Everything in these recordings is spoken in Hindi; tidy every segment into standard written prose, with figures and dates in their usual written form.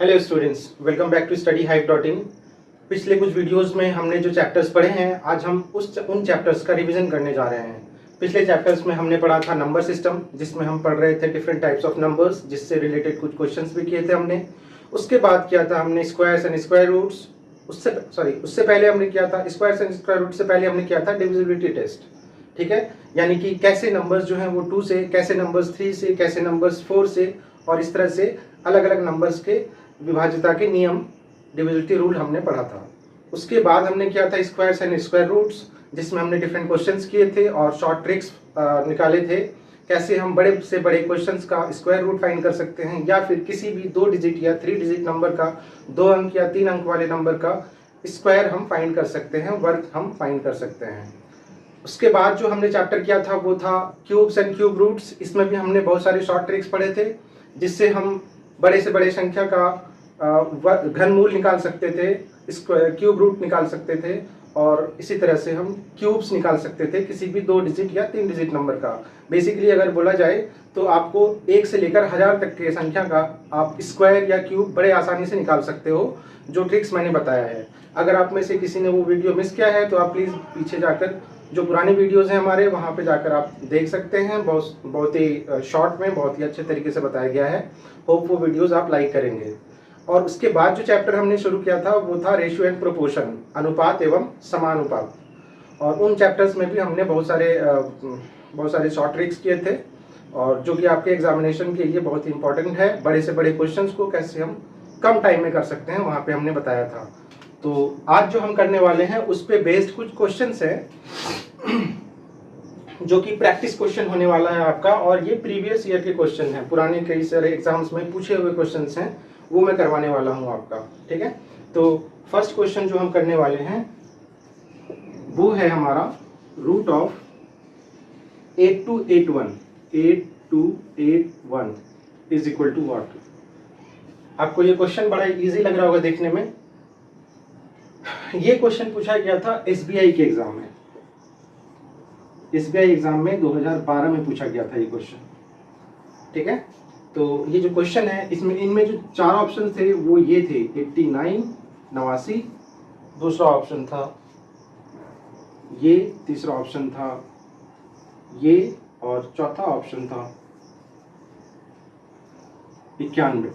Hello students, welcome back to studyhype.in। पिछले कुछ वीडियोस में हमने जो चैप्टर्स पढ़े हैं, आज हम उन चैप्टर्स का रिवीजन करने जा रहे हैं। पिछले चैप्टर्स में हमने पढ़ा था नंबर सिस्टम, जिसमें हम पढ़ रहे थे डिफरेंट टाइप्स ऑफ नंबर्स, जिससे रिलेटेड कुछ क्वेश्चंस भी किए थे हमने। उसके बाद किया था हमने स्क्वायर्स एंड स्क्वायर रूट्स। उससे पहले हमने किया था स्क्वायर्स एंड स्क्वायर रूट से पहले हमने किया था डिविजिबिलिटी टेस्ट। ठीक है, यानी कि कैसे नंबर्स जो हैं वो 2 से, कैसे नंबर्स 3 से, कैसे नंबर्स 4 से, और इस तरह से अलग अलग नंबर्स के विभाज्यता के नियम, डिविजिबिलिटी रूल हमने पढ़ा था। उसके बाद हमने किया था स्क्वायर्स एंड स्क्वायर रूट्स, जिसमें हमने डिफरेंट क्वेश्चंस किए थे और शॉर्ट ट्रिक्स निकाले थे। कैसे हम बड़े से बड़े क्वेश्चंस का स्क्वायर रूट फाइंड कर सकते हैं, या फिर किसी भी 2 डिजिट या 3 डिजिट नंबर का, 2 अंक या 3 अंक वाले नंबर का स्क्वायर हम फाइंड कर सकते हैं, वर्ग हम फाइंड कर सकते हैं। उसके बाद जो हमने चैप्टर किया था वो था क्यूब्स एंड क्यूब रूट्स। इसमें भी हमने बहुत सारे शॉर्ट ट्रिक्स पढ़े थे, जिससे हम बड़े से बड़े संख्या का घनमूल निकाल सकते थे, क्यूब रूट निकाल सकते थे, और इसी तरह से हम क्यूब्स निकाल सकते थे किसी भी 2 डिजिट या 3 डिजिट नंबर का। बेसिकली अगर बोला जाए तो आपको 1 से लेकर 1000 तक के संख्या का आप स्क्वायर या क्यूब बड़े आसानी से निकाल सकते हो, जो ट्रिक्स मैंने बताया है। अगर आप में से किसी ने वो वीडियो मिस किया है तो आप प्लीज़ पीछे जाकर, जो पुराने वीडियोस हैं हमारे, वहाँ पे जाकर आप देख सकते हैं। बहुत ही शॉर्ट में बहुत ही अच्छे तरीके से बताया गया है। होप वो वीडियोस आप लाइक करेंगे। और उसके बाद जो चैप्टर हमने शुरू किया था वो था रेशियो एंड प्रोपोर्शन, अनुपात एवं समानुपात। और उन चैप्टर्स में भी हमने बहुत सारे शॉर्ट ट्रिक्स किए थे, और जो कि आपके एग्जामिनेशन के लिए बहुत ही इंपॉर्टेंट है। बड़े से बड़े क्वेश्चंस को कैसे हम कम टाइम में कर सकते हैं, वहाँ पे हमने बताया था। तो आज जो हम करने वाले हैं उस पे बेस्ड कुछ क्वेश्चंस हैं, जो कि प्रैक्टिस क्वेश्चन होने वाला है आपका, और ये प्रीवियस ईयर के क्वेश्चन हैं, पुराने कई सारे एग्जाम्स में पूछे हुए क्वेश्चंस हैं, वो मैं करवाने वाला हूँ आपका। ठीक है, तो फर्स्ट क्वेश्चन जो हम करने वाले हैं वो है हमारा root of 8281 is equal to what. आपको ये क्वेश्चन बड़ा इजी लग रहा होगा देखने में। ये क्वेश्चन पूछा गया था एसबीआई के एग्जाम में। एसबीआई एग्जाम में 2012 में पूछा गया था ये क्वेश्चन। ठीक है, तो ये जो क्वेश्चन है इनमें जो 4 ऑप्शन थे वो ये थे 89, 89, दूसरा ऑप्शन था ये, तीसरा ऑप्शन था ये, और चौथा ऑप्शन था 91।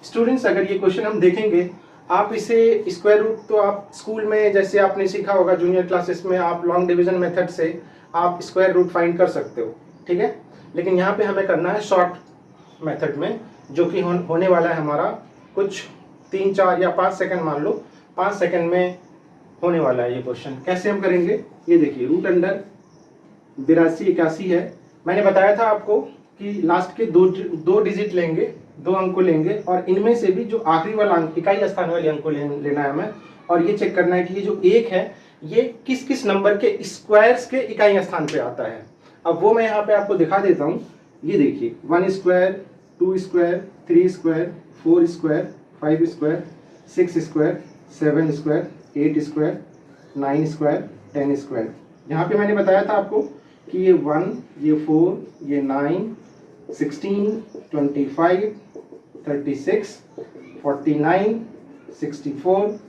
स्टूडेंट्स, अगर ये क्वेश्चन हम देखेंगे, आप इसे स्क्वायर रूट तो आप स्कूल में जैसे आपने सीखा होगा, जूनियर क्लासेस में आप लॉन्ग डिवीजन मेथड से आप स्क्वायर रूट फाइंड कर सकते हो। ठीक है, लेकिन यहाँ पे हमें करना है शॉर्ट मेथड में, जो कि होने वाला है हमारा कुछ 3, 4 या 5 सेकंड, मान लो 5 सेकंड में होने वाला है ये क्वेश्चन। कैसे हम करेंगे, ये देखिए, रूट अंडर 82 81 है। मैंने बताया था आपको कि लास्ट के दो डिजिट लेंगे, 2 अंक को लेंगे, और इनमें से भी जो आखिरी वाला अंक, इकाई स्थान वाले अंक को लेना है हमें, और ये चेक करना है कि ये जो 1 है ये किस किस नंबर के स्क्वायर्स के इकाई स्थान पे आता है। अब वो मैं यहाँ पे आपको दिखा देता हूँ। ये देखिए, 1 square, 2 square, 3 square, 4 square, 5 square, 6 square, 7 square, 8 square, 9 square, 10 square. यहाँ पे मैंने बताया था आपको कि ये 1, ये 4, ये 9, 16, 25, 36, 49, 64,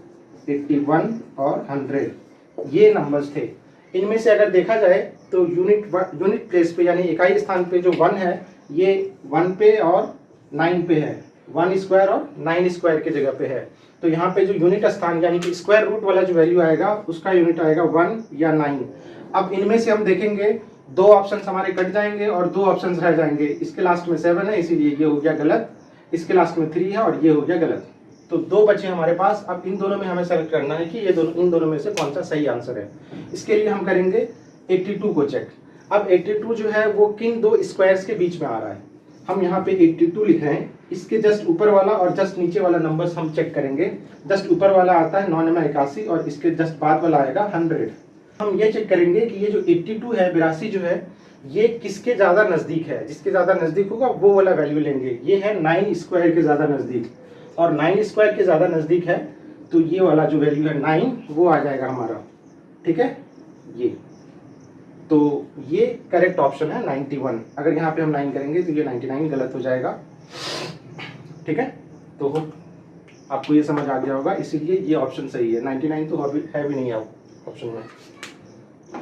81 और 100 ये नंबर्स थे। इनमें से अगर देखा जाए तो यूनिट प्लेस पे, यानी इकाई स्थान पे जो 1 है, ये 1 पे और 9 पे है। 1 स्क्वायर और 9 स्क्वायर के जगह पे है। तो यहाँ पे जो यूनिट स्थान, यानी कि स्क्वायर रूट वाला जो वैल्यू आएगा, उसका यूनिट आएगा 1 या 9। अब इनमें से हम देखेंगे 2 ऑप्शन हमारे कट जाएंगे और 2 ऑप्शन रह जाएंगे। इसके लास्ट में 7 है, इसीलिए ये हो गया गलत। इसके लास्ट में 3 है और ये हो गया गलत। तो 2 बचे हमारे पास। अब इन दोनों में हमें सेलेक्ट करना है कि इन दोनों में से कौन सा सही आंसर है। इसके लिए हम करेंगे 82 को चेक। अब 82 जो है वो किन 2 स्क्वायर्स के बीच में आ रहा है। हम यहाँ पे 82 लिख रहे हैं। इसके जस्ट ऊपर वाला और जस्ट नीचे वाला नंबर्स हम चेक करेंगे। जस्ट ऊपर वाला आता है 9 81 और इसके जस्ट बाद वाला आएगा 100। हम ये चेक करेंगे कि ये जो 82 है, 82 जो है, ये किसके ज्यादा नजदीक है। जिसके ज्यादा नजदीक होगा वो वाला वैल्यू लेंगे। ये है 9 स्क्वायर के ज्यादा नजदीक, और 9 स्क्वायर के ज्यादा नजदीक है, तो ये वाला जो वैल्यू है 9 वो आ जाएगा हमारा। ठीक है, ये तो ये करेक्ट ऑप्शन है 91। अगर यहाँ पे हम 9 करेंगे तो ये 99 गलत हो जाएगा। ठीक है, तो होप आपको ये समझ आ गया होगा, इसीलिए ये ऑप्शन सही है। 99 तो है भी नहीं ऑप्शन में,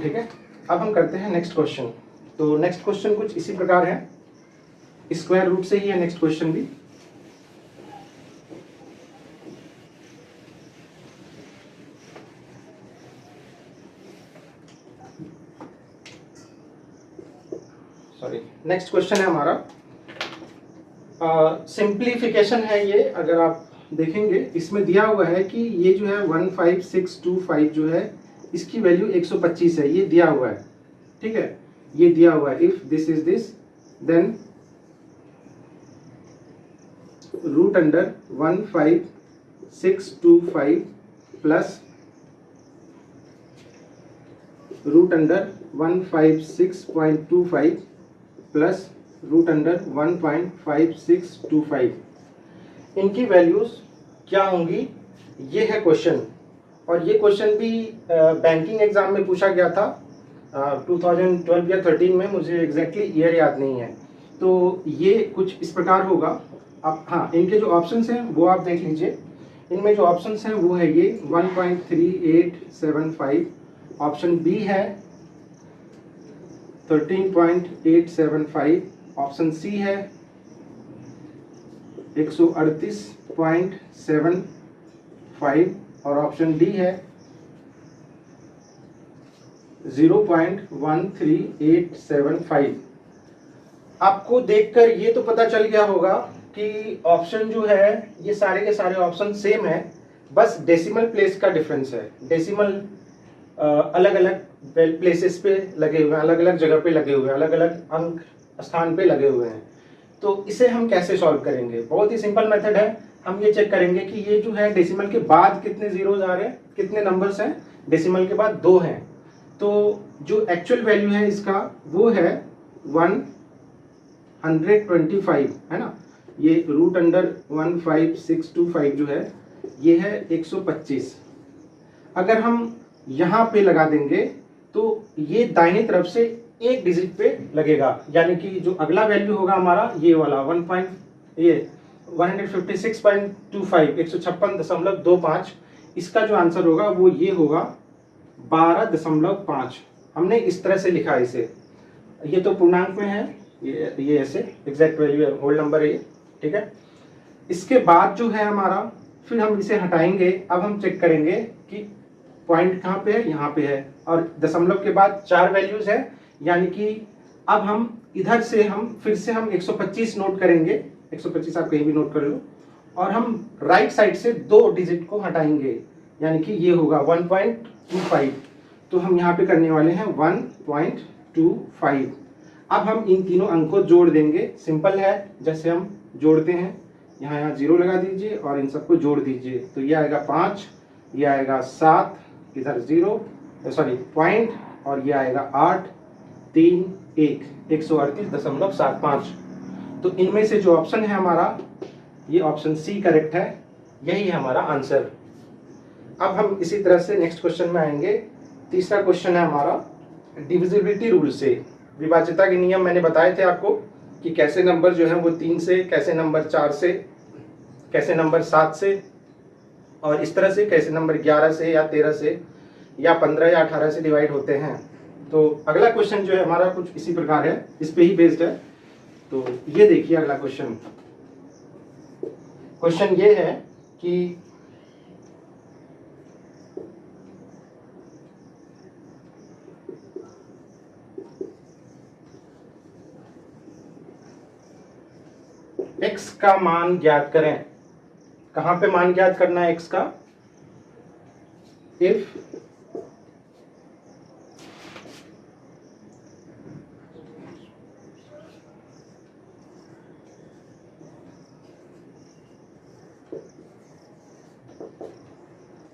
ठीक है। अब हम करते हैं नेक्स्ट क्वेश्चन। तो नेक्स्ट क्वेश्चन कुछ इसी प्रकार है, स्क्वायर रूट से ही है नेक्स्ट क्वेश्चन भी। सॉरी, नेक्स्ट क्वेश्चन है हमारा सिंप्लीफिकेशन है ये। अगर आप देखेंगे इसमें दिया हुआ है कि ये जो है 15625 जो है इसकी वैल्यू 125 है, ये दिया हुआ है, ठीक है। ये दिया हुआ है, if this is this then root under 15625 plus root under 156.25 plus root under 1.5625, इनकी वैल्यूज क्या होंगी, ये है क्वेश्चन। और ये क्वेश्चन भी बैंकिंग एग्जाम में पूछा गया था 2012 या 13 में, मुझे एग्जैक्टली ईयर याद नहीं है। तो ये कुछ इस प्रकार होगा। आप हाँ, इनके जो ऑप्शंस हैं वो आप देख लीजिए। इनमें जो ऑप्शंस हैं वो है ये 1.3875, ऑप्शन बी है 13.875, ऑप्शन सी है 138.75 और ऑप्शन डी है 0.1385। आपको देखकर ये तो पता चल गया होगा कि ऑप्शन जो है ये सारे के सारे ऑप्शन सेम है, बस डेसिमल प्लेस का डिफरेंस है। डेसिमल अलग अलग प्लेसेस पे लगे हुए हैं, अलग अलग जगह पे लगे हुए हैं, अलग अलग अंक स्थान पे लगे हुए हैं। तो इसे हम कैसे सॉल्व करेंगे? बहुत ही सिंपल मेथड है। हम ये चेक करेंगे कि ये जो है डेसिमल के बाद कितने जीरोज आ रहे हैं, कितने नंबर्स हैं। डेसिमल के बाद 2 हैं, तो जो एक्चुअल वैल्यू है इसका वो है 125, है ना। ये रूट अंडर 15625 जो है ये है 125। अगर हम यहाँ पे लगा देंगे तो ये दाहिनी तरफ से एक डिजिट पे लगेगा, यानी कि जो अगला वैल्यू होगा हमारा ये वाला 156.25, 156.25, इसका जो आंसर होगा वो ये होगा 12.5। हमने इस तरह से लिखा है इसे। ये तो पूर्णांक में है, ये ऐसे एग्जैक्ट वैल्यू है, होल नंबर है ये, ठीक है। इसके बाद जो है हमारा, फिर हम इसे हटाएंगे। अब हम चेक करेंगे कि पॉइंट कहाँ पे है, यहाँ पे है, और दशमलव के बाद 4 वैल्यूज है, यानी कि अब हम इधर से फिर से हम 125 नोट करेंगे। 125 आप कहीं भी नोट कर लो, और हम राइट साइड से 2 डिजिट को हटाएंगे, यानी कि ये होगा 1.25। तो हम यहाँ पे करने वाले हैं 1.25। अब हम इन तीनों अंक को जोड़ देंगे। सिंपल है, जैसे हम जोड़ते हैं, यहाँ 0 लगा दीजिए और इन सबको जोड़ दीजिए। तो ये आएगा 5, ये आएगा 7, इधर 0 सॉरी पॉइंट, और ये आएगा 8, 3, 1, 138.75। तो इनमें से जो ऑप्शन है हमारा, ये ऑप्शन सी करेक्ट है, यही है हमारा आंसर। अब हम इसी तरह से नेक्स्ट क्वेश्चन में आएंगे। तीसरा क्वेश्चन है हमारा डिविजिबिलिटी रूल से। विभाज्यता के नियम मैंने बताए थे आपको कि कैसे नंबर जो है वो 3 से, कैसे नंबर 4 से, कैसे नंबर 7 से, और इस तरह से कैसे नंबर 11 से या 13 से या 15 या 18 से डिवाइड होते हैं। तो अगला क्वेश्चन जो है हमारा कुछ इसी प्रकार है, इस पे ही बेस्ड है। तो ये देखिए अगला क्वेश्चन। क्वेश्चन ये है कि x का मान ज्ञात करें। कहां पे मान ज्ञात करना है x का? इफ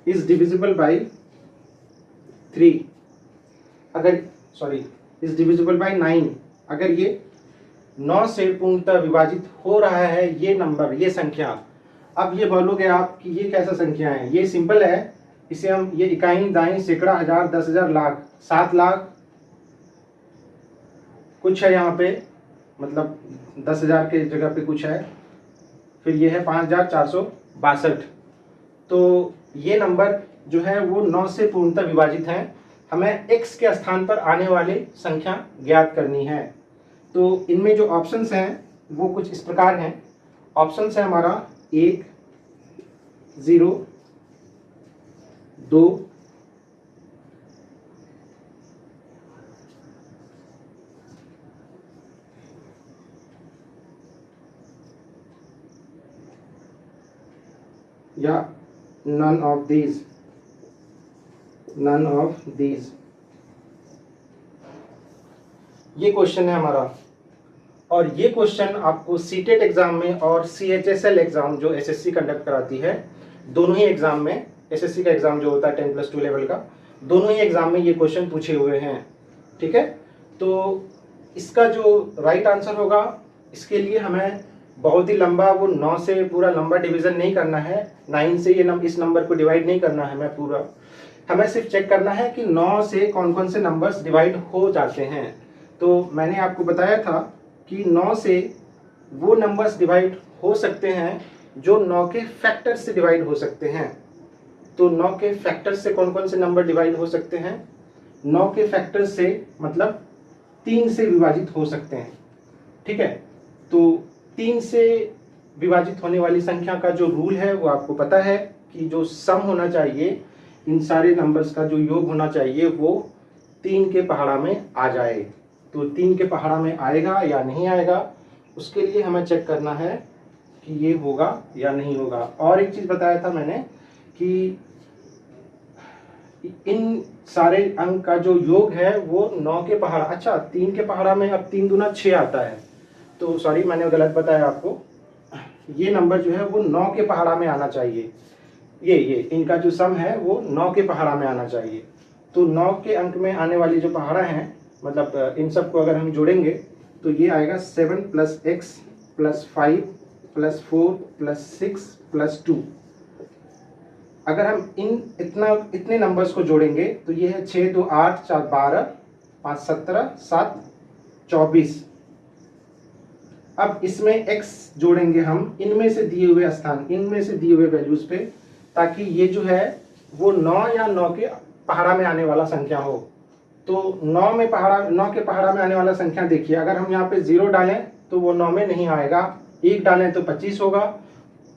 is divisible by 3, अगर is divisible by 9, अगर ये 9 से पूर्णतः विभाजित हो रहा है ये नंबर, ये संख्या। अब ये बोलोगे आप कि ये कैसा संख्या है? ये सिंपल है, इसे हम ये इकाई, दाई, सैकड़ा, हजार, 10,000, लाख, 7 लाख कुछ है यहाँ पे, मतलब 10,000 के जगह पे कुछ है, फिर ये है 5462। तो ये नंबर जो है वो 9 से पूर्णतः विभाजित हैं। हमें x के स्थान पर आने वाली संख्या ज्ञात करनी है। तो इनमें जो ऑप्शंस हैं वो कुछ इस प्रकार हैं। ऑप्शंस है हमारा 1, 0, 2, या none of these। ये क्वेश्चन है हमारा। और ये क्वेश्चन आपको सीटेट एग्जाम में और CHSL एग्जाम जो SSC कंडक्ट कराती है, दोनों ही एग्जाम में, SSC का एग्जाम जो होता है 10+2 लेवल का, दोनों ही एग्जाम में ये क्वेश्चन पूछे हुए हैं। ठीक है, तो इसका जो राइट आंसर होगा, इसके लिए हमें बहुत ही लंबा वो 9 से पूरा लंबा डिवीजन नहीं करना है, 9 से ये इस नंबर को डिवाइड नहीं करना है हमें पूरा। हमें सिर्फ चेक करना है कि 9 से कौन कौन से नंबर्स डिवाइड हो जाते हैं। तो मैंने आपको बताया था कि 9 से वो नंबर्स डिवाइड हो सकते हैं जो 9 के फैक्टर से डिवाइड हो सकते हैं। तो 9 के फैक्टर से कौन कौन से नंबर डिवाइड हो सकते हैं? 9 के फैक्टर से मतलब 3 से विभाजित हो सकते हैं। ठीक है, तो 3 से विभाजित होने वाली संख्या का जो रूल है वो आपको पता है कि जो सम होना चाहिए, इन सारे नंबर्स का जो योग होना चाहिए वो 3 के पहाड़ा में आ जाए। तो 3 के पहाड़ा में आएगा या नहीं आएगा, उसके लिए हमें चेक करना है कि ये होगा या नहीं होगा। और एक चीज़ बताया था मैंने कि इन सारे अंक का जो योग है वो 9 के पहाड़ा, अच्छा 3 के पहाड़ा में अब 3 दूना 6 आता है, तो सॉरी मैंने गलत बताया आपको। ये नंबर जो है वो 9 के पहाड़ा में आना चाहिए। ये इनका जो सम है वो 9 के पहाड़ा में आना चाहिए। तो 9 के अंक में आने वाली जो पहाड़ा हैं, मतलब इन सब को अगर हम जोड़ेंगे तो ये आएगा 7 + x + 5 + 4 + 6 + 2। अगर हम इतने नंबर्स को जोड़ेंगे तो ये है 6 2 8 4 12 5 17 7 24। अब इसमें x जोड़ेंगे हम इनमें से दिए हुए स्थान, इनमें से दिए हुए वैल्यूज पे, ताकि ये जो है वो 9 या 9 के पहाड़ा में आने वाला संख्या हो। तो 9 के पहाड़ा में आने वाला संख्या देखिए, अगर हम यहाँ पे 0 डालें तो वो 9 में नहीं आएगा, 1 डालें तो 25 होगा,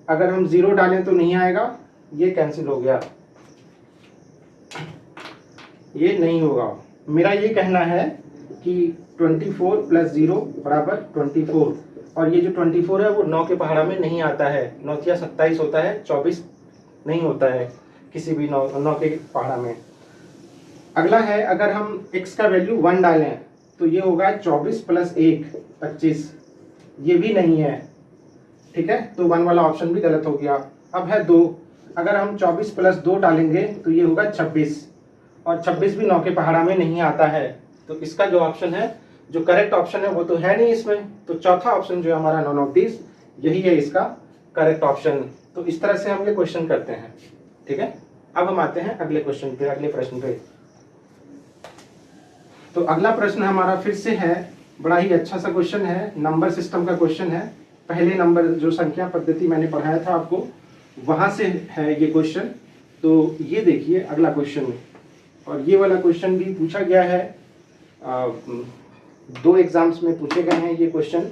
अगर हम 0 डालें तो नहीं आएगा, ये कैंसिल हो गया, ये नहीं होगा। मेरा ये कहना है कि 24 + 0 = 24, और ये जो 24 है वो 9 के पहाड़ा में नहीं आता है। 9 या 27 होता है, 24 नहीं होता है किसी भी 9 के पहाड़ा में। अगला है, अगर हम x का वैल्यू 1 डालें तो ये होगा 24 + 1 25, ये भी नहीं है। ठीक है, तो 1 वाला ऑप्शन भी गलत हो गया। अब है 2, अगर हम 24 + 2 डालेंगे तो ये होगा 26, और 26 भी 9 के पहाड़ा में नहीं आता है। तो इसका जो ऑप्शन है, जो करेक्ट ऑप्शन है वो तो है नहीं इसमें, तो चौथा ऑप्शन जो है हमारा नॉन ऑफ दिस, यही है इसका करेक्ट ऑप्शन। तो इस तरह से हम ये क्वेश्चन करते हैं। ठीक है, अब हम आते हैं अगले क्वेश्चन पे, अगले प्रश्न पे। तो अगला प्रश्न हमारा फिर से है, बड़ा ही अच्छा सा क्वेश्चन है, नंबर सिस्टम का क्वेश्चन है। पहले नंबर जो संख्या पद्धति मैंने पढ़ाया था आपको, वहां से है ये क्वेश्चन। तो ये देखिए अगला क्वेश्चन, और ये वाला क्वेश्चन भी पूछा गया है, 2 एग्जाम्स में पूछे गए हैं ये क्वेश्चन।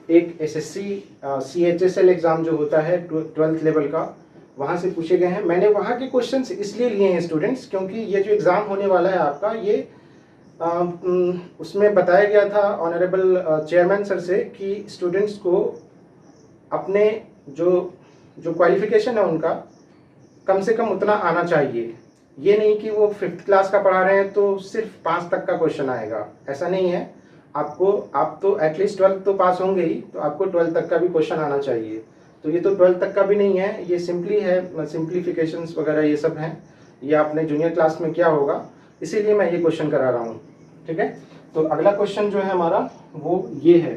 एक SSC CHSL एग्जाम जो होता है 12th लेवल का, वहाँ से पूछे गए हैं। मैंने वहाँ के क्वेश्चंस इसलिए लिए हैं स्टूडेंट्स, क्योंकि ये जो एग्ज़ाम होने वाला है आपका, ये उसमें बताया गया था ऑनरेबल चेयरमैन सर से कि स्टूडेंट्स को अपने जो क्वालिफिकेशन है उनका कम से कम उतना आना चाहिए। ये नहीं कि वो 5th क्लास का पढ़ा रहे हैं तो सिर्फ 5 तक का क्वेश्चन आएगा, ऐसा नहीं है। आप तो एटलीस्ट 12th तो पास होंगे ही, तो आपको 12th तक का भी क्वेश्चन आना चाहिए। तो ये तो 12th तक का भी नहीं है, ये सिंपली है, सिंप्लीफिकेशंस वगैरह ये सब हैं, ये आपने जूनियर क्लास में किया होगा, इसीलिए मैं ये क्वेश्चन करा रहा हूँ। ठीक है, तो अगला क्वेश्चन जो है हमारा वो ये है।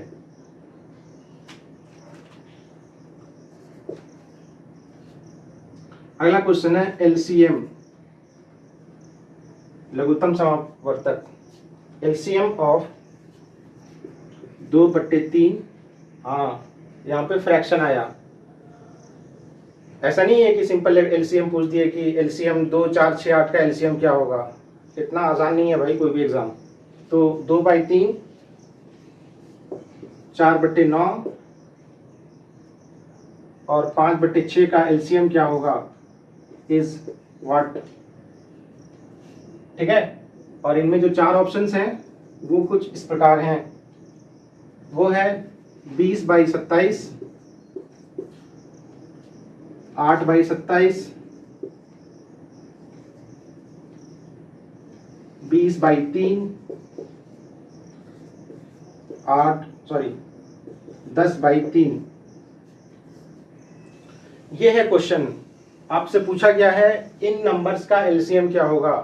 अगला क्वेश्चन है LCM, लघुत्तम समापवर्तक, LCM ऑफ 2/3। हाँ, यहाँ पे फ्रैक्शन आया, ऐसा नहीं है कि सिंपल एलसीएम पूछ दिए कि एलसीएम 2 4 6 8 का एलसीएम क्या होगा, इतना आसान नहीं है भाई कोई भी एग्जाम। तो 2/3 4/9 और 5/6 का एलसीएम क्या होगा, इज व्हाट। ठीक है, और इनमें जो 4 ऑप्शंस हैं वो कुछ इस प्रकार हैं, वो है 20/27, 8/27, 20/3, 10/3। ये है क्वेश्चन, आपसे पूछा गया है इन नंबर्स का एलसीएम क्या होगा।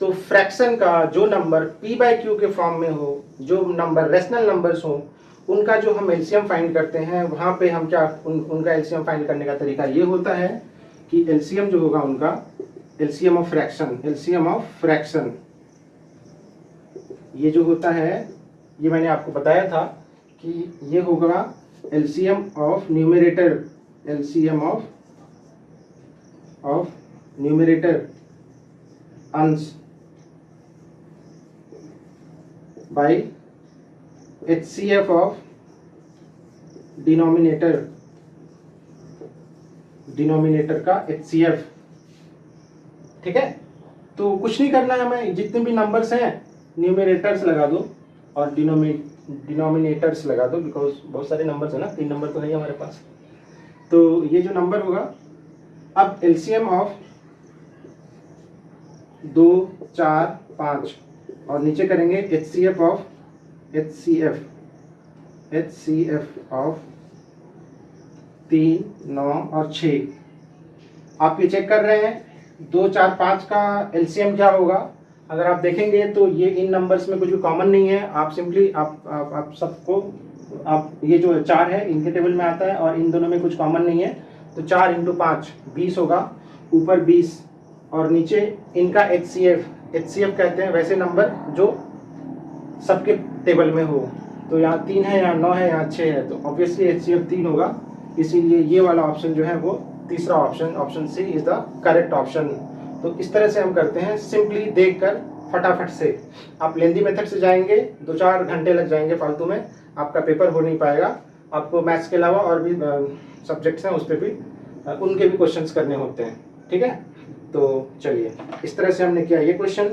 तो फ्रैक्शन का जो नंबर p/q के फॉर्म में हो, जो नंबर रेशनल नंबर्स हो, उनका जो हम एलसीएम फाइंड करते हैं, वहां पे हम क्या उनका एलसीएम फाइंड करने का तरीका ये होता है कि एलसीएम जो होगा उनका एलसीएम ऑफ फ्रैक्शन, ये जो होता है, ये मैंने आपको बताया था कि ये होगा LCM of numerator, LCM of numerator अंश बाय HCF ऑफ डिनोमिनेटर का HCF। ठीक है, तो कुछ नहीं करना है हमें, जितने भी नंबर्स हैं न्यूमरेटर्स लगा दो और डिनोमिनेटर्स लगा दो, बिकॉज बहुत सारे नंबर्स है ना, 3 नंबर तो है ही हमारे पास। तो ये जो नंबर होगा, अब एलसीएम ऑफ 2 4 5 और नीचे करेंगे HCF ऑफ 3 9 और 6। आप ये चेक कर रहे हैं 2 4 5 का एलसीएम क्या होगा। अगर आप देखेंगे तो ये इन नंबर्स में कुछ भी कॉमन नहीं है, आप सिंपली आप सबको, आप ये जो 4 है इनके टेबल में आता है और इन दोनों में कुछ कॉमन नहीं है, तो 4 × 5 20 होगा, ऊपर 20 और नीचे इनका HCF कहते हैं वैसे नंबर जो सबके टेबल में हो। तो यहाँ 3 है, यहाँ 9 है, यहाँ 6 है, तो ऑब्वियसली HCF 3 होगा, इसीलिए ये वाला ऑप्शन जो है वो तीसरा option C is the correct option. तो इस तरह से हम करते हैं, सिंपली देखकर फटाफट से। आप लेंदी मेथड से जाएंगे 2-4 घंटे लग जाएंगे फालतू में, आपका पेपर हो नहीं पाएगा। आपको मैथ्स के अलावा और भी सब्जेक्ट्स हैं उस पर भी उनके भी क्वेश्चंस करने होते हैं। ठीक है, तो चलिए इस तरह से हमने किया ये क्वेश्चन।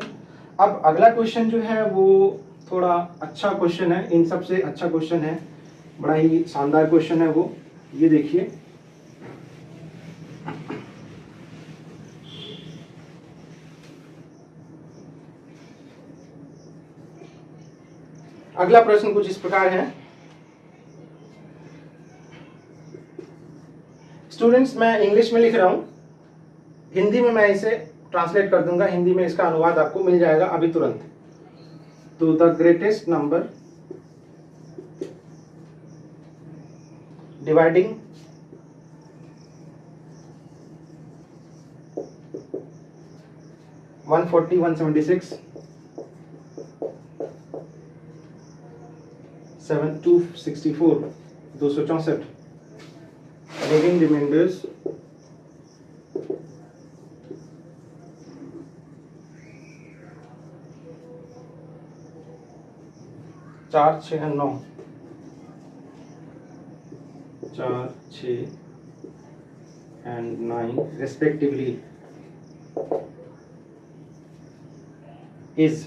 अब अगला क्वेश्चन जो है वो थोड़ा अच्छा क्वेश्चन है, इन सबसे अच्छा क्वेश्चन है, बड़ा ही शानदार क्वेश्चन है वो। ये देखिए, अगला प्रश्न कुछ इस प्रकार है। स्टूडेंट्स, मैं इंग्लिश में लिख रहा हूं, हिंदी में मैं इसे ट्रांसलेट कर दूंगा, हिंदी में इसका अनुवाद आपको मिल जाएगा अभी तुरंत। तो the greatest number dividing 140 176 264 264 leaving remainders 4 6 9 4 6 and 9 respectively is।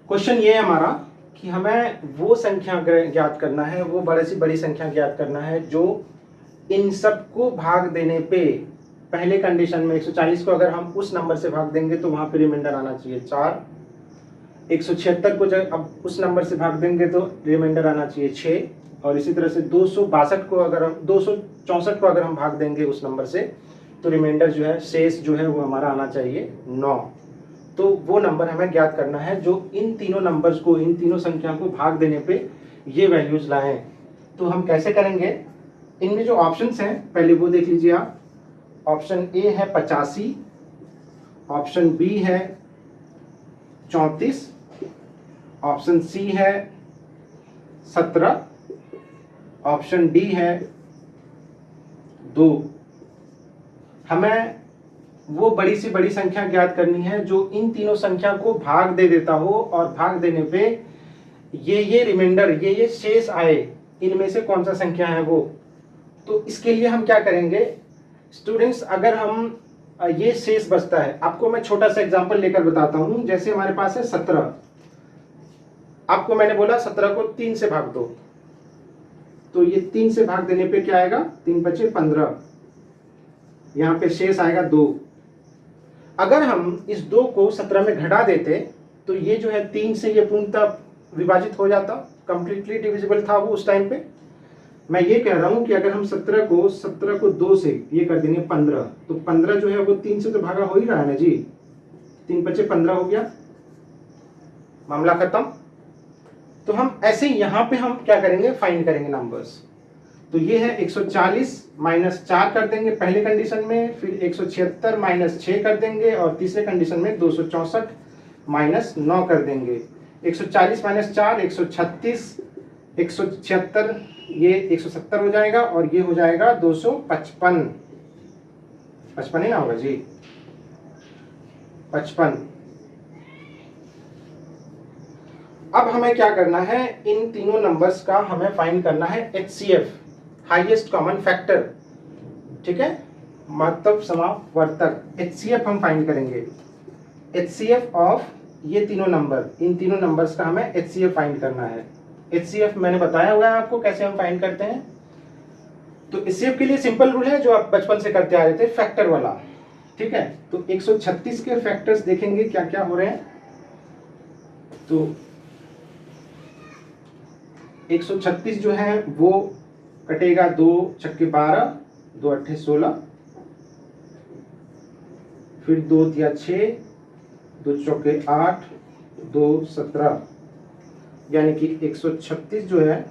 Question ये है हमारा कि हमें वो संख्या ज्ञात करना है, वो बड़ी संख्या ज्ञात करना है जो इन सबको भाग देने पे, पहले कंडीशन में 140 को अगर हम उस नंबर से भाग देंगे तो वहां पे रिमाइंडर आना चाहिए 4, 176 को जब अब उस नंबर से भाग देंगे तो रिमाइंडर आना चाहिए 6, और इसी तरह से 264 को अगर हम भाग देंगे उस नंबर से तो रिमाइंडर जो है, शेष जो है वो हमारा आना चाहिए 9। तो वो नंबर हमें ज्ञात करना है जो इन तीनों नंबर्स को, इन तीनों संख्या को भाग देने पे ये वैल्यूज लाएं। तो हम कैसे करेंगे, इनमें जो ऑप्शंस हैं पहले वो देख लीजिए आप। ऑप्शन ए है 85, ऑप्शन बी है 34, ऑप्शन सी है 17, ऑप्शन डी है 2। हमें वो बड़ी से बड़ी संख्या ज्ञात करनी है जो इन तीनों संख्या को भाग दे देता हो और भाग देने पे ये रिमाइंडर ये शेष आए, इनमें से कौन सा संख्या है वो। तो इसके लिए हम क्या करेंगे स्टूडेंट्स, अगर हम ये शेष बचता है, आपको मैं छोटा सा एग्जांपल लेकर बताता हूं। जैसे हमारे पास है 17, आपको मैंने बोला 17 को 3 से भाग दो, तो ये 3 से भाग देने पे क्या आएगा, 3 बचे 15, यहाँ पे शेष आएगा 2। अगर हम इस 2 को 17 में घटा देते तो ये जो है 3 से ये पूर्णतः विभाजित हो जाता, कंप्लीटली डिविजिबल था वो उस टाइम पे। मैं ये कह रहा हूं कि अगर हम 17 को 2 से ये कर देंगे 15, तो 15 जो है वो 3 से तो भागा हो ही रहा है ना जी, 3 बचे 15 हो गया, मामला खत्म। तो हम ऐसे यहाँ पे हम क्या करेंगे, फाइंड करेंगे नंबर्स। तो ये है 140 माइनस 4 कर देंगे पहले कंडीशन में, फिर 176 माइनस 6 कर देंगे, और तीसरे कंडीशन में 264 माइनस 9 कर देंगे। 140 माइनस 4 136, 176 ये 170 हो जाएगा, और ये हो जाएगा 255, 55 ही ना होगा जी, 55। अब हमें क्या करना है, इन तीनों नंबर्स का हमें फाइंड करना है HCF, हाईएस्ट कॉमन फैक्टर, ठीक है, महत्तम समावर्तक। HCF हम फाइंड करेंगे, HCF ऑफ ये तीनों नंबर, इन तीनों नंबर्स का हमें HCF फाइंड करना है। HCF मैंने बताया हुआ है आपको कैसे हम फाइंड करते हैं। तो HCF के लिए सिंपल रूल है जो आप बचपन से करते आ रहे थे, फैक्टर वाला, ठीक है। तो 136 के फैक्टर्स देखेंगे क्या क्या हो रहे हैं। तो 136 जो है वो कटेगा, 2 छक्के 12, 2 अट्ठे 16, फिर 2 तिया 6, 2 चौके 8, 2 17, यानी कि 136 जो है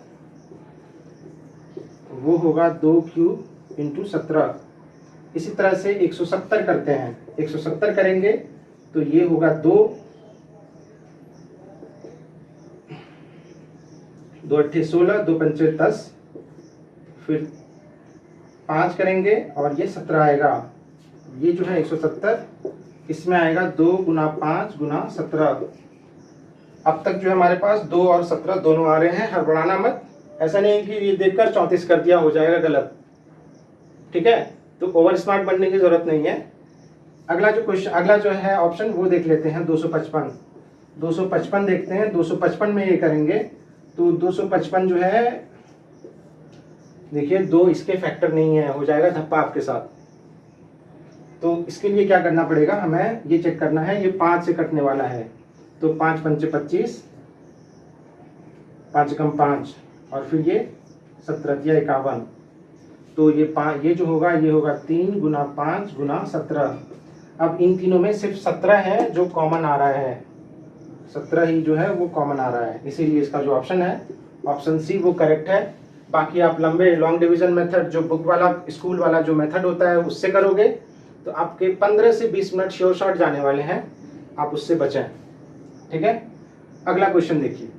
वो होगा 2 क्यूब इंटू 17। इसी तरह से 170 करते हैं, 170 करेंगे तो ये होगा 2 अट्ठे 16, 2 पंचे 10, फिर 5 करेंगे और ये 17 आएगा। ये जो है 170, इसमें आएगा 2 गुना 5 गुना 17। अब तक जो है हमारे पास 2 और 17 दोनों आ रहे हैं, हड़बड़ाना मत। ऐसा नहीं कि ये देखकर 34 कर दिया हो जाएगा गलत, ठीक है। तो ओवर स्मार्ट बनने की जरूरत नहीं है। अगला जो क्वेश्चन, अगला जो है ऑप्शन वो देख लेते हैं, 255। 255 देखते हैं, 255 में ये करेंगे तो 255 जो है देखिए 2 इसके फैक्टर नहीं है, हो जाएगा धप्पा आपके साथ। तो इसके लिए क्या करना पड़ेगा, हमें ये चेक करना है ये 5 से कटने वाला है। तो 5 पंचे 25, 5 कम 5, और फिर ये 17 या 51। तो ये जो होगा ये होगा 3 गुना 5 गुना 17। अब इन तीनों में सिर्फ 17 है जो कॉमन आ रहा है, 17 ही जो है वो कॉमन आ रहा है, इसीलिए इसका जो ऑप्शन है ऑप्शन सी वो करेक्ट है। बाकी आप लंबे लॉन्ग डिवीजन मेथड जो बुक वाला स्कूल वाला जो मेथड होता है उससे करोगे तो आपके 15 से 20 मिनट श्योर शॉट जाने वाले हैं, आप उससे बचें, ठीक है। अगला क्वेश्चन देखिए,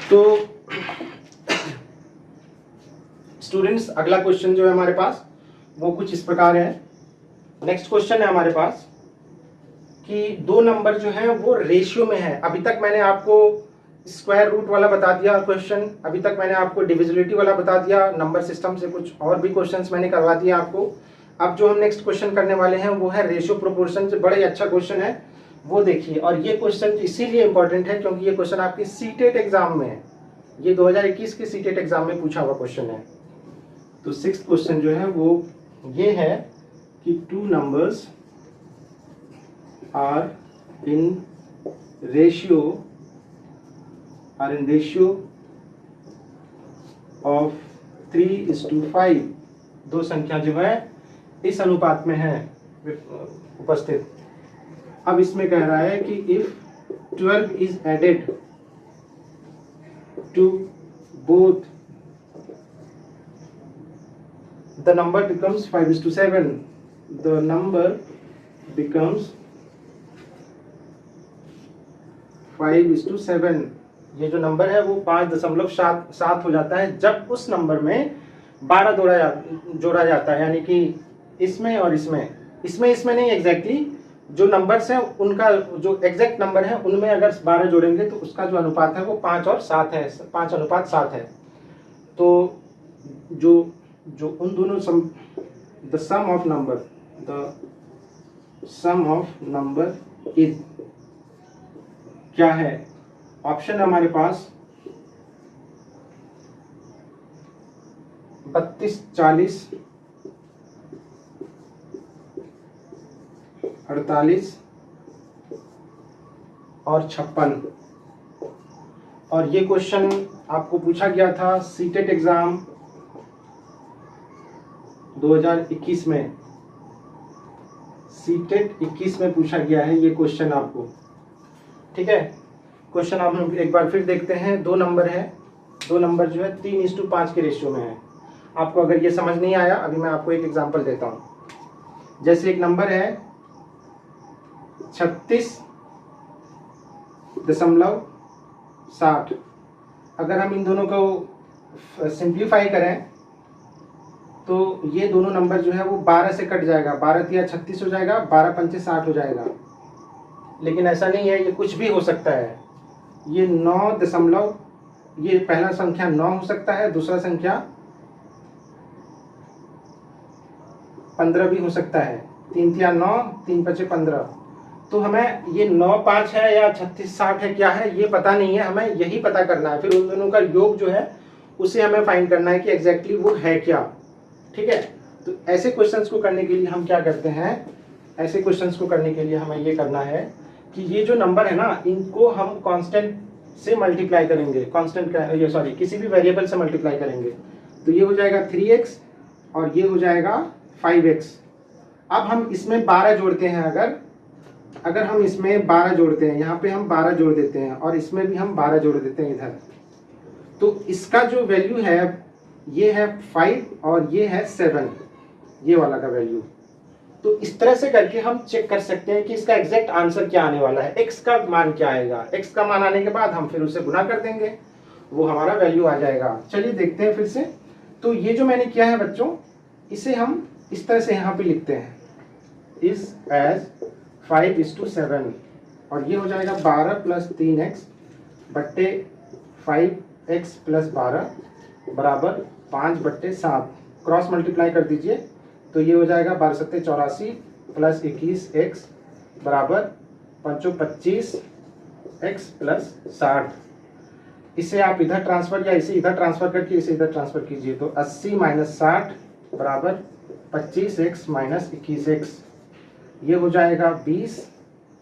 तो स्टूडेंट्स अगला क्वेश्चन जो है हमारे पास वो कुछ इस प्रकार है। नेक्स्ट क्वेश्चन है हमारे पास कि 2 नंबर जो है वो रेशियो में है। अभी तक मैंने आपको स्क्वायर रूट वाला बता दिया क्वेश्चन, अभी तक मैंने आपको डिविजिबिलिटी वाला बता दिया, नंबर सिस्टम से कुछ और भी क्वेश्चंस मैंने करवा दिया आपको। अब जो हम नेक्स्ट क्वेश्चन करने वाले हैं वो है रेशियो प्रोपोर्शन से, बड़ा ही अच्छा क्वेश्चन है वो देखिए। और ये क्वेश्चन इसीलिए इंपॉर्टेंट है क्योंकि ये क्वेश्चन आपकी सीटेट एग्जाम में है, ये 2021 के सीटेट एग्जाम में पूछा हुआ क्वेश्चन है। तो 6th क्वेश्चन जो है वो ये है कि 2 numbers are in ratio of 3:5, 2 संख्या जो है इस अनुपात में है उपस्थित। अब इसमें कह रहा है कि if 12 is added to both the number becomes 5:7. The number becomes 5:7. ये जो नंबर है वो 5.7 हो जाता है जब उस नंबर में 12 जोड़ा जाता है, यानी कि इसमें और इसमें नहीं, एग्जैक्टली जो नंबर्स हैं उनका जो एग्जैक्ट नंबर है उनमें अगर 12 जोड़ेंगे तो उसका जो अनुपात है वो 5 और 7 है, 5:7 है। तो जो उन दोनों the sum of number is क्या है? ऑप्शन है हमारे पास 32, 40, 48 और 56। और ये क्वेश्चन आपको पूछा गया था सीटेट एग्जाम 2021 में, सीटेट 21 में पूछा गया है ये क्वेश्चन आपको। ठीक है, क्वेश्चन आप हम एक बार फिर देखते हैं। दो नंबर है, दो नंबर जो है 3:5 के रेशियो में है। आपको अगर ये समझ नहीं आया, अभी मैं आपको एक एग्जांपल देता हूँ। जैसे एक नंबर है 36.60। अगर हम इन दोनों को सिंप्लीफाई करें तो ये दोनों नंबर जो है वो 12 से कट जाएगा, 12 तिया 36 हो जाएगा, 12 पंचे 60 हो जाएगा। लेकिन ऐसा नहीं है, ये कुछ भी हो सकता है। ये 9 ये पहला संख्या 9 हो सकता है, दूसरा संख्या 15 भी हो सकता है। 3 तिया 9, 3 पचे 15। तो हमें ये 9 5 है या 36 60 है, क्या है ये पता नहीं है, हमें यही पता करना है। फिर उन दोनों का योग जो है उसे हमें फाइंड करना है कि एग्जैक्टली वो है क्या। ठीक है, तो ऐसे क्वेश्चंस को करने के लिए हम क्या करते हैं, ऐसे क्वेश्चंस को करने के लिए हमें ये करना है कि ये जो नंबर है ना, इनको हम कांस्टेंट से मल्टीप्लाई करेंगे, किसी भी वेरिएबल से मल्टीप्लाई करेंगे। तो ये हो जाएगा 3x और ये हो जाएगा 5x। अब हम इसमें 12 जोड़ते हैं, अगर हम इसमें 12 जोड़ते हैं, यहाँ पे हम 12 जोड़ देते हैं और इसमें भी हम 12 जोड़ देते हैं इधर, तो इसका जो वैल्यू है ये है 5 और ये है 7, ये वाला का वैल्यू। तो इस तरह से करके हम चेक कर सकते हैं कि इसका एग्जैक्ट आंसर क्या आने वाला है, x का मान क्या आएगा। x का मान आने के बाद हम फिर उसे गुना कर देंगे, वो हमारा वैल्यू आ जाएगा। चलिए देखते हैं फिर से। तो ये जो मैंने किया है बच्चों, इसे हम इस तरह से यहाँ पे लिखते हैं, इज एज 5:7 और ये हो जाएगा 12 + 3x बट्टे 5x + 12 बराबर 5/7। क्रॉस मल्टीप्लाई कर दीजिए तो ये हो जाएगा 12 × 7 = 84 + 21x बराबर 5×25 x + 60। इसे आप इधर ट्रांसफर या इसे इधर ट्रांसफर करके इसे इधर ट्रांसफर कीजिए तो 80 - 60 बराबर 25x - 21x। ये हो जाएगा 20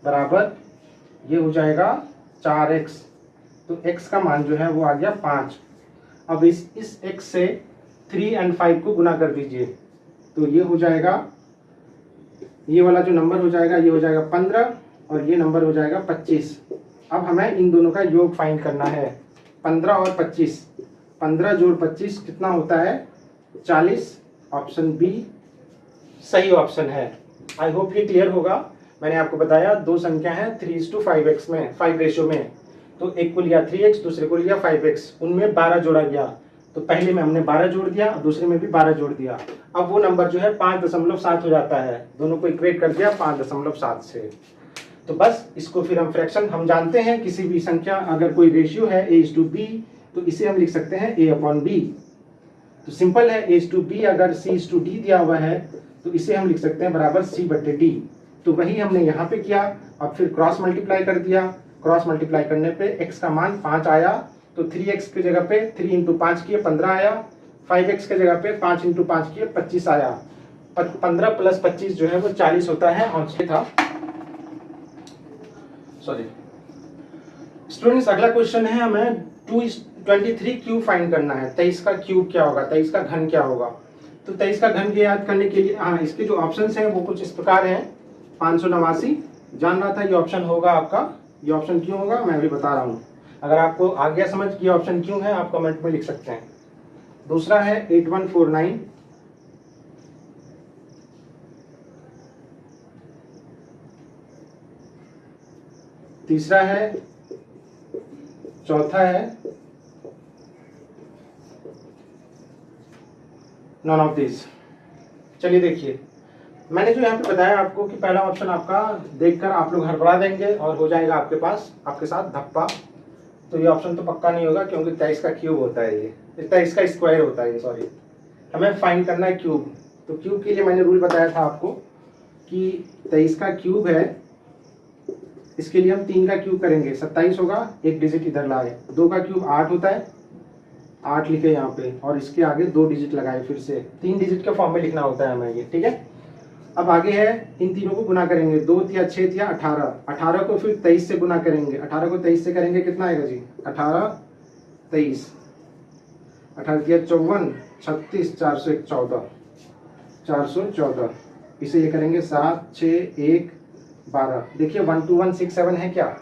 बराबर ये हो जाएगा 4x। तो x का मान जो है वो आ गया 5। अब इस x से 3 और 5 को गुना कर दीजिए तो ये हो जाएगा, ये वाला जो नंबर हो जाएगा ये हो जाएगा 15 और ये नंबर हो जाएगा 25। अब हमें इन दोनों का योग फाइंड करना है, 15 और 25। 15 + 25 कितना होता है? 40। ऑप्शन बी सही ऑप्शन है। आई होप ये क्लियर होगा। मैंने आपको बताया दो संख्या है 3:5x में, 5 रेशियो में। तो एक को लिया 3x, दूसरे को लिया 5x, उनमें 12 जोड़ा गया। तो पहले में हमने 12 जोड़ दिया, दूसरे में भी 12 जोड़ दिया। अब वो नंबर जो है 5.7 हो जाता है, दोनों को इक्वेट कर दिया 5.7 से। तो बस इसको फिर हम फ्रैक्शन, हम जानते हैं किसी भी संख्या अगर कोई रेशियो है A:B तो इसे हम लिख सकते हैं A/B। तो सिंपल है, A:B अगर C:D दिया हुआ है तो इसे हम लिख सकते हैं बराबर C/D। तो वही हमने यहाँ पे किया। अब फिर क्रॉस मल्टीप्लाई कर दिया, क्रॉस मल्टीप्लाई करने पे x का मान 5 आया तो 3x की जगह पे 3 × 5 किए 15 आया, 5x की जगह पे 5 × 5 किए 25 आया। 15 + 25 जो है वो 40 होता है। आंसर था, सॉरी स्टूडेंट्स, अगला क्वेश्चन है हमें 23 क्यूब फाइंड करना है। 23 का क्यूब क्या होगा, 23 का घन क्या होगा। तो 23 का घन ज्ञात करने के लिए इसके जो ऑप्शंस हैं वो कुछ इस प्रकार हैं। 589 जान रहा था ये ऑप्शन होगा आपका, ये ऑप्शन क्यों होगा मैं अभी बता रहा हूँ। अगर आपको आ गया समझ कि ऑप्शन क्यों है, आप कमेंट में लिख सकते हैं। दूसरा है 8149, तीसरा है, चौथा है नॉन ऑफ दिस। चलिए देखिए, मैंने जो यहाँ पे बताया आपको कि पहला ऑप्शन आपका देखकर आप लोग हड़बड़ा देंगे और हो जाएगा आपके पास आपके साथ धप्पा। तो ये ऑप्शन तो पक्का नहीं होगा, क्योंकि 23 का क्यूब होता है, ये 23 का स्क्वायर होता है, सॉरी हमें फाइंड करना है क्यूब। तो क्यूब के लिए मैंने रूल बताया था आपको कि 23 का क्यूब है, इसके लिए हम 3 का क्यूब करेंगे, 27 होगा, एक डिजिट इधर लाए, 2 का क्यूब 8 होता है, 8 लिखे यहाँ पे, और इसके आगे 2 डिजिट लगाए, फिर से 3 डिजिट के फॉर्म में लिखना होता है हमें ये, ठीक है। अब आगे है, इन तीनों को गुना करेंगे, 2 या 6 या 18, 18 को फिर 23 से गुना करेंगे, 18 को 23 से करेंगे कितना आएगा जी, 18 23, 18 या 54, 36, 401, 414, इसे ये करेंगे 7 6 1 12। देखिए 12167 है क्या,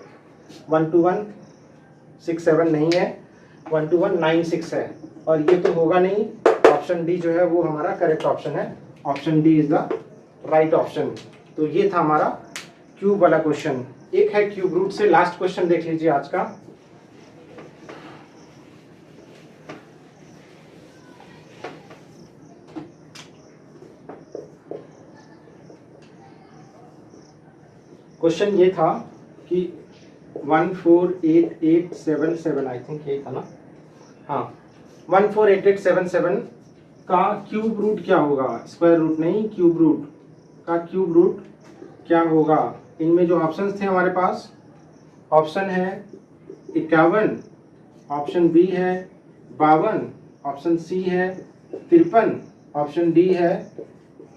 12167 नहीं है, 12196 है, और ये तो होगा नहीं। ऑप्शन डी जो है वो हमारा करेक्ट ऑप्शन है, option D is the right option. तो ये था हमारा क्यूब वाला क्वेश्चन। एक है क्यूब रूट से लास्ट क्वेश्चन देख लीजिए आज का। क्वेश्चन ये था कि 148877, आई थिंक ये था ना, हाँ 148877 का क्यूब रूट क्या होगा, स्क्वायर रूट नहीं, क्यूब रूट का क्यूब रूट क्या होगा। इनमें जो ऑप्शंस थे हमारे पास, ऑप्शन है 51, ऑप्शन बी है 52, ऑप्शन सी है 53, ऑप्शन डी है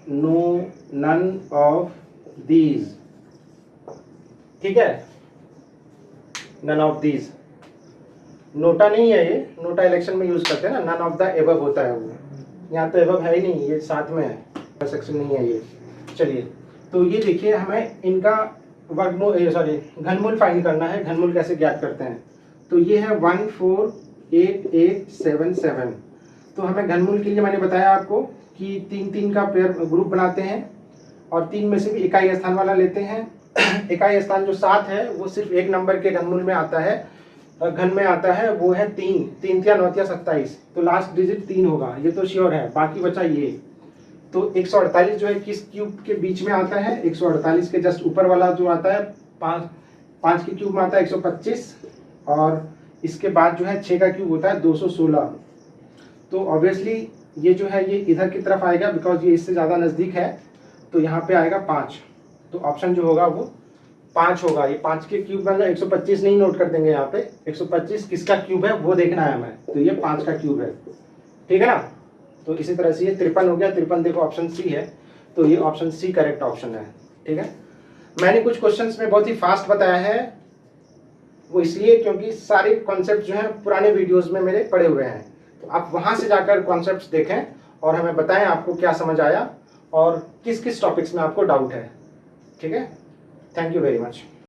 नन ऑफ दीज, ठीक है, नन ऑफ दीज। नोटा नहीं है ये, नोटा इलेक्शन में यूज करते हैं ना, नन ऑफ द एबव होता है वो, यहाँ तो एबव है ही नहीं, ये साथ में है, सेक्शन नहीं है ये। चलिए, तो ये देखिए, हमें इनका वर्गमूल सॉरी घनमूल फाइंड करना है। घनमूल कैसे ज्ञात करते हैं, तो ये है 148877। तो हमें घनमूल के लिए मैंने बताया आपको कि 3-3 का पेयर ग्रुप बनाते हैं, और 3 में से भी इकाई स्थान वाला लेते हैं। इकाई स्थान जो 7 है वो सिर्फ एक नंबर के घनमूल में आता है, घन में आता है, वो है 3, 3 या 9 या 27, तो लास्ट डिजिट 3 होगा, ये तो श्योर है। बाकी बचा ये, तो 148 जो है किस क्यूब के बीच में आता है, 148 के जस्ट ऊपर वाला जो आता है 5 के क्यूब में आता है 125, और इसके बाद जो है 6 का क्यूब होता है 216। तो ऑब्वियसली ये जो है ये इधर की तरफ आएगा, बिकॉज ये इससे ज़्यादा नज़दीक है, तो यहाँ पे आएगा 5। तो ऑप्शन जो होगा वो 5 होगा। ये 5 के क्यूब मतलब 125 नहीं नोट कर देंगे यहाँ पे, 125 किसका क्यूब है वो देखना है हमें, तो ये 5 का क्यूब है, ठीक है ना। तो इसी तरह से ये 53 हो गया, 53 देखो ऑप्शन सी है, तो ये ऑप्शन सी करेक्ट ऑप्शन है, ठीक है। मैंने कुछ क्वेश्चंस में बहुत ही फास्ट बताया है, वो इसलिए क्योंकि सारे कॉन्सेप्ट जो हैं पुराने वीडियोस में मेरे पड़े हुए हैं, तो आप वहां से जाकर कॉन्सेप्ट्स देखें और हमें बताएं आपको क्या समझ आया और किस किस टॉपिक्स में आपको डाउट है, ठीक है। Thank you very much.